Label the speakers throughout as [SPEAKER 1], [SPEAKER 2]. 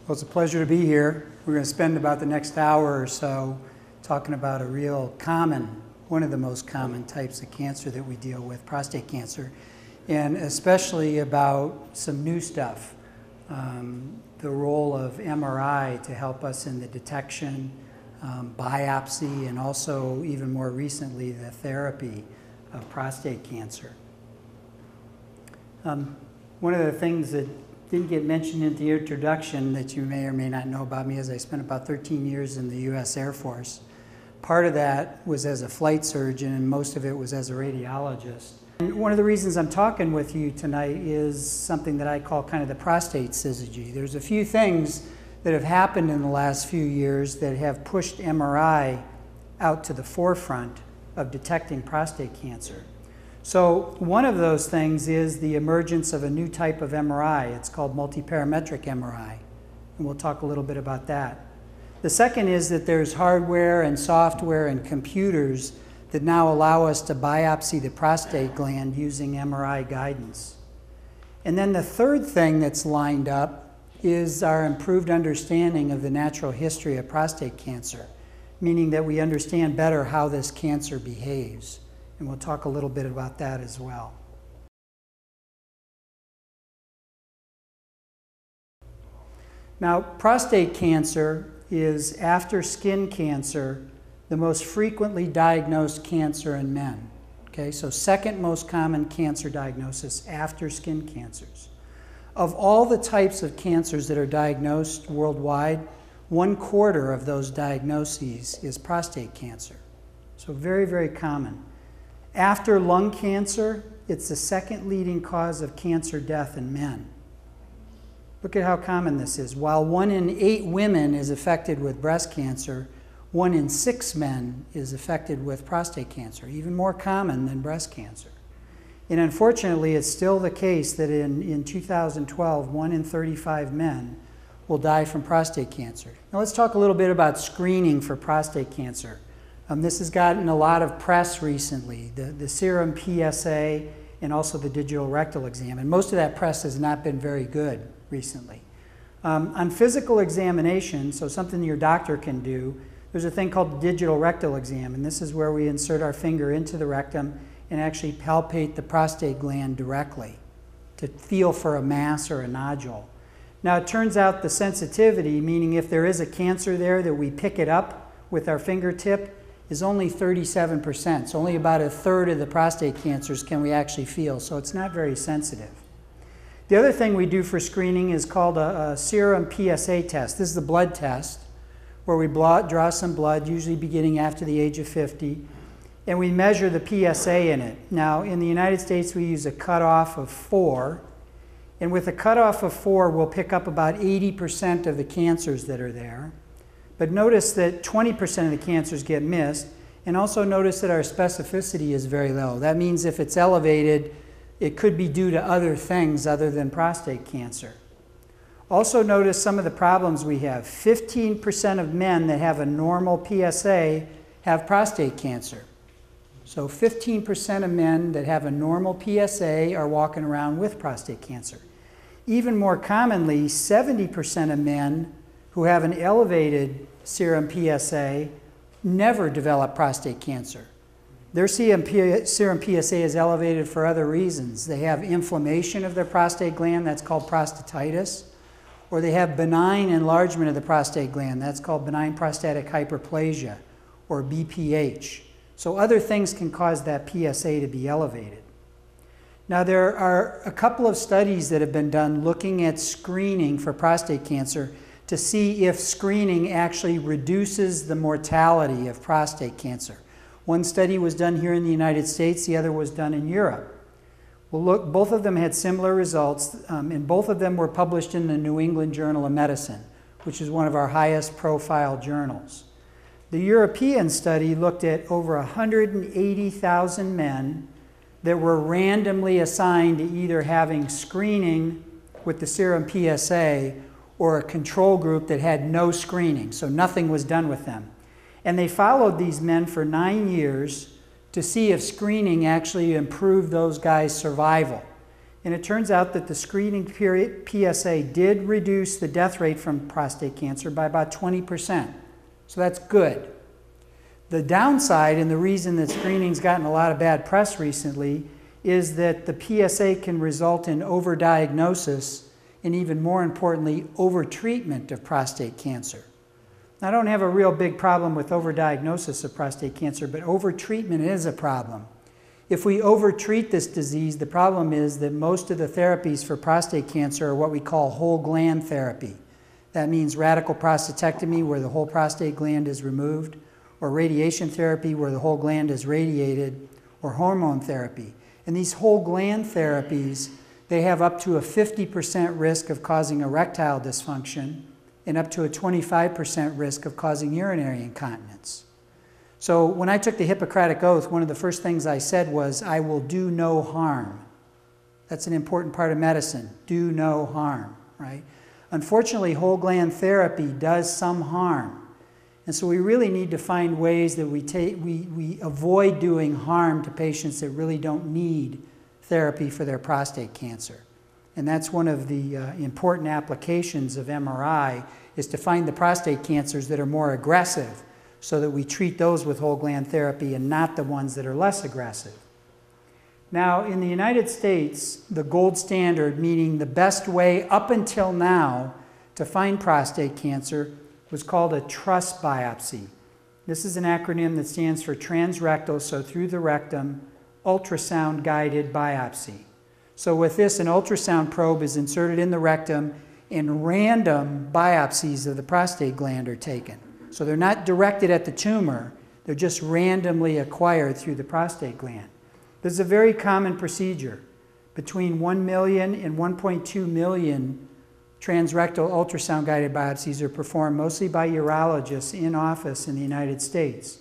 [SPEAKER 1] Well, it's a pleasure to be here. We're going to spend about the next hour or so talking about a real common, one of the most common types of cancer that we deal with, prostate cancer, and especially about some new stuff, the role of MRI to help us in the detection, biopsy, and also even more recently the therapy of prostate cancer. One of the things that didn't get mentioned in the introduction that you may or may not know about me is I spent about 13 years in the U.S. Air Force. Part of that was as a flight surgeon, and most of it was as a radiologist. And one of the reasons I'm talking with you tonight is something that I call kind of the prostate syzygy. There's a few things that have happened in the last few years that have pushed MRI out to the forefront of detecting prostate cancer. So one of those things is the emergence of a new type of MRI. It's called multiparametric MRI, and we'll talk a little bit about that. The second is that there's hardware and software and computers that now allow us to biopsy the prostate gland using MRI guidance. And then the third thing that's lined up is our improved understanding of the natural history of prostate cancer, meaning that we understand better how this cancer behaves. And we'll talk a little bit about that as well. Now, prostate cancer is, after skin cancer, the most frequently diagnosed cancer in men. Okay, so second most common cancer diagnosis after skin cancers. Of all the types of cancers that are diagnosed worldwide, 1/4 of those diagnoses is prostate cancer. So very, very common. After lung cancer, it's the second leading cause of cancer death in men. Look at how common this is. While 1 in 8 women is affected with breast cancer, 1 in 6 men is affected with prostate cancer, even more common than breast cancer. And unfortunately, it's still the case that in 2012, 1 in 35 men will die from prostate cancer. Now let's talk a little bit about screening for prostate cancer. This has gotten a lot of press recently, the serum PSA and also the digital rectal exam. And most of that press has not been very good recently. On physical examination, so something your doctor can do, there's a thing called the digital rectal exam. And this is where we insert our finger into the rectum and actually palpate the prostate gland directly to feel for a mass or a nodule. Now it turns out the sensitivity, meaning if there is a cancer there that we pick it up with our fingertip, is only 37%. So only about 1/3 of the prostate cancers can we actually feel, so it's not very sensitive. The other thing we do for screening is called a serum PSA test. This is the blood test where we draw some blood, usually beginning after the age of 50, and we measure the PSA in it. Now in the United States we use a cutoff of 4, and with a cutoff of 4 we'll pick up about 80% of the cancers that are there. But notice that 20% of the cancers get missed, and also notice that our specificity is very low. That means if it's elevated, it could be due to other things other than prostate cancer. Also notice some of the problems we have. 15% of men that have a normal PSA have prostate cancer. So 15% of men that have a normal PSA are walking around with prostate cancer. Even more commonly, 70% of men who have an elevated serum PSA never develop prostate cancer. Their serum PSA is elevated for other reasons. They have inflammation of their prostate gland, that's called prostatitis, or they have benign enlargement of the prostate gland, that's called benign prostatic hyperplasia, or BPH. So other things can cause that PSA to be elevated. Now there are a couple of studies that have been done looking at screening for prostate cancer to see if screening actually reduces the mortality of prostate cancer. One study was done here in the United States, the other was done in Europe. Well, look, both of them had similar results, and both of them were published in the New England Journal of Medicine, which is one of our highest profile journals. The European study looked at over 180,000 men that were randomly assigned to either having screening with the serum PSA or a control group that had no screening, so nothing was done with them. And they followed these men for 9 years to see if screening actually improved those guys' survival. And it turns out that the screening period PSA did reduce the death rate from prostate cancer by about 20%. So that's good. The downside, and the reason that screening's gotten a lot of bad press recently, is that the PSA can result in overdiagnosis and, even more importantly, overtreatment of prostate cancer. I don't have a real big problem with overdiagnosis of prostate cancer, but overtreatment is a problem. If we overtreat this disease, the problem is that most of the therapies for prostate cancer are what we call whole gland therapy. That means radical prostatectomy, where the whole prostate gland is removed, or radiation therapy, where the whole gland is radiated, or hormone therapy. And these whole gland therapies, they have up to a 50% risk of causing erectile dysfunction and up to a 25% risk of causing urinary incontinence. So when I took the Hippocratic Oath, one of the first things I said was, I will do no harm. That's an important part of medicine, do no harm, right? Unfortunately, whole gland therapy does some harm. And so we really need to find ways that we avoid doing harm to patients that really don't need therapy for their prostate cancer. And that's one of the important applications of MRI, is to find the prostate cancers that are more aggressive so that we treat those with whole gland therapy and not the ones that are less aggressive. Now, in the United States, the gold standard, meaning the best way up until now to find prostate cancer, was called a TRUS biopsy. This is an acronym that stands for transrectal, so through the rectum, ultrasound-guided biopsy. So with this, an ultrasound probe is inserted in the rectum and random biopsies of the prostate gland are taken. So they're not directed at the tumor, they're just randomly acquired through the prostate gland. This is a very common procedure. Between 1 million and 1.2 million transrectal ultrasound-guided biopsies are performed mostly by urologists in office in the United States.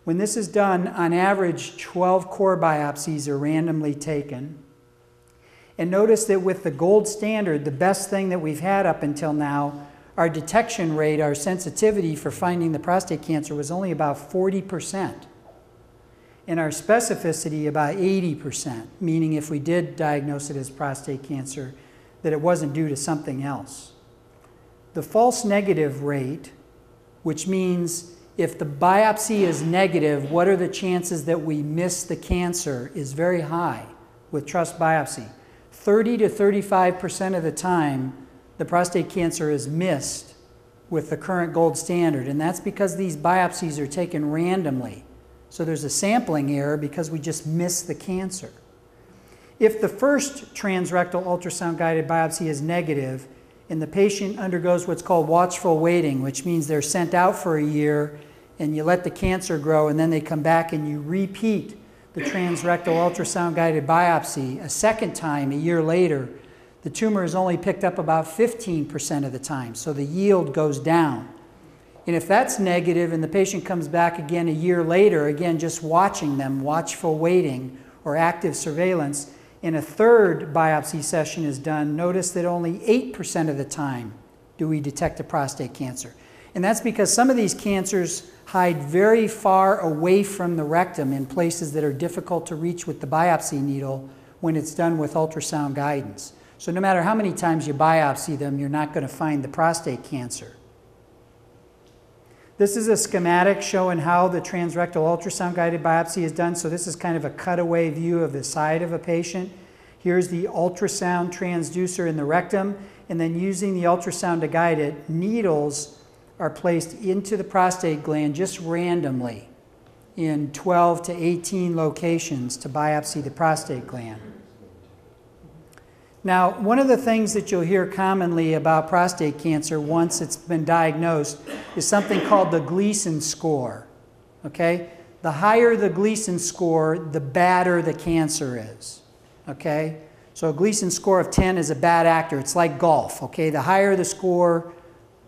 [SPEAKER 1] When this is done, on average, 12 core biopsies are randomly taken. And notice that with the gold standard, the best thing that we've had up until now, our detection rate, our sensitivity for finding the prostate cancer was only about 40%. And our specificity about 80%, meaning if we did diagnose it as prostate cancer, that it wasn't due to something else. The false negative rate, which means if the biopsy is negative, what are the chances that we miss the cancer, is very high with TRUS biopsy. 30 to 35% of the time, the prostate cancer is missed with the current gold standard, and that's because these biopsies are taken randomly. So there's a sampling error because we just miss the cancer. If the first transrectal ultrasound-guided biopsy is negative and the patient undergoes what's called watchful waiting, which means they're sent out for a year and you let the cancer grow and then they come back and you repeat the transrectal ultrasound-guided biopsy a second time a year later, the tumor is only picked up about 15% of the time, so the yield goes down. And if that's negative and the patient comes back again a year later, again just watching them, watchful waiting or active surveillance, and a third biopsy session is done, notice that only 8% of the time do we detect a prostate cancer. And that's because some of these cancers hide very far away from the rectum in places that are difficult to reach with the biopsy needle when it's done with ultrasound guidance. So no matter how many times you biopsy them, you're not going to find the prostate cancer. This is a schematic showing how the transrectal ultrasound-guided biopsy is done. So this is kind of a cutaway view of the side of a patient. Here's the ultrasound transducer in the rectum, and then using the ultrasound to guide it, needles are placed into the prostate gland just randomly in 12 to 18 locations to biopsy the prostate gland. Now, one of the things that you'll hear commonly about prostate cancer once it's been diagnosed is something called the Gleason score, okay? The higher the Gleason score, the badder the cancer is, okay? So a Gleason score of 10 is a bad actor. It's like golf, okay? The higher the score,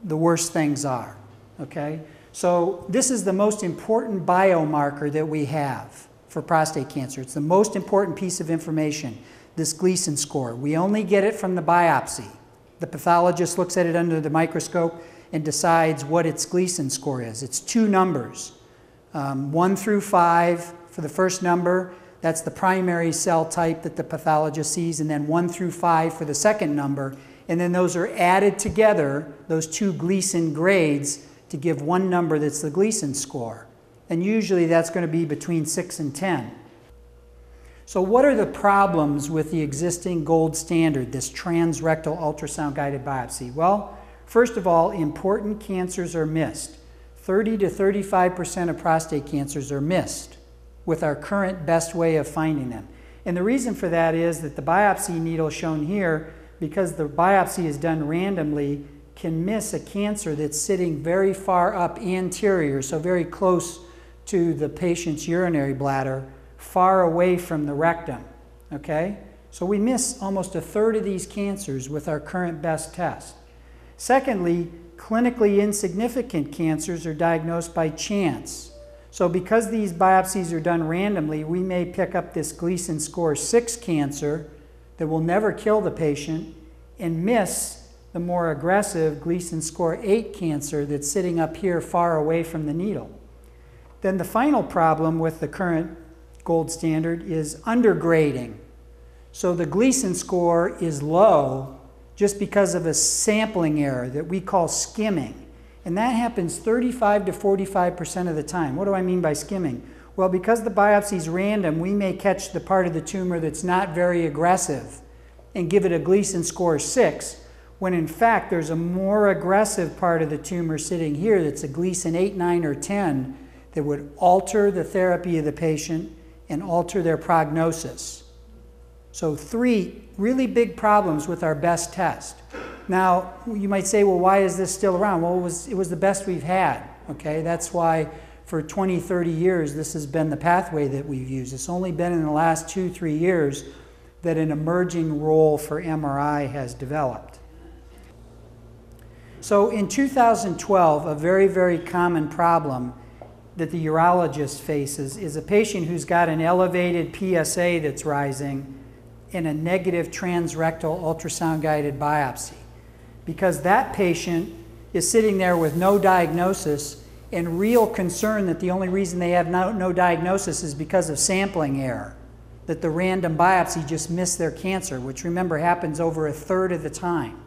[SPEAKER 1] the worse things are, okay? So this is the most important biomarker that we have for prostate cancer. It's the most important piece of information, this Gleason score. We only get it from the biopsy. The pathologist looks at it under the microscope and decides what its Gleason score is. It's two numbers, 1 through 5 for the first number. That's the primary cell type that the pathologist sees, and then 1 through 5 for the second number. And then those are added together, those two Gleason grades, to give one number that's the Gleason score. And usually that's going to be between 6 and 10. So what are the problems with the existing gold standard, this transrectal ultrasound-guided biopsy? Well, first of all, important cancers are missed. 30 to 35% of prostate cancers are missed with our current best way of finding them. And the reason for that is that the biopsy needle shown here, because the biopsy is done randomly, can miss a cancer that's sitting very far up anterior, so very close to the patient's urinary bladder, far away from the rectum, okay? So we miss almost a third of these cancers with our current best test. Secondly, clinically insignificant cancers are diagnosed by chance. So because these biopsies are done randomly, we may pick up this Gleason score 6 cancer that will never kill the patient and miss the more aggressive Gleason score 8 cancer that's sitting up here far away from the needle. Then the final problem with the current gold standard is undergrading. So the Gleason score is low just because of a sampling error that we call skimming. And that happens 35 to 45% of the time. What do I mean by skimming? Well, because the biopsy is random, we may catch the part of the tumor that's not very aggressive and give it a Gleason score 6, when in fact there's a more aggressive part of the tumor sitting here that's a Gleason 8, 9, or 10 that would alter the therapy of the patient and alter their prognosis. So 3 really big problems with our best test. Now, you might say, well, why is this still around? Well, it was the best we've had, okay? That's why for 20, 30 years, this has been the pathway that we've used. It's only been in the last 2, 3 years that an emerging role for MRI has developed. So in 2012, a very, very common problem that the urologist faces is a patient who's got an elevated PSA that's rising and a negative transrectal ultrasound-guided biopsy. Because that patient is sitting there with no diagnosis and real concern that the only reason they have no diagnosis is because of sampling error, that the random biopsy just missed their cancer, which remember happens over a third of the time.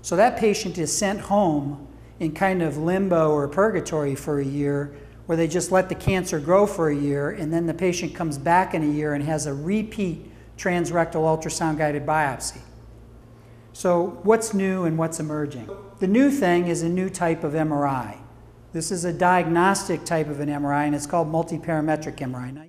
[SPEAKER 1] So that patient is sent home in kind of limbo or purgatory for a year, where they just let the cancer grow for a year, and then the patient comes back in a year and has a repeat transrectal ultrasound-guided biopsy. So what's new and what's emerging? The new thing is a new type of MRI. This is a diagnostic type of an MRI, and it's called multiparametric MRI. Now,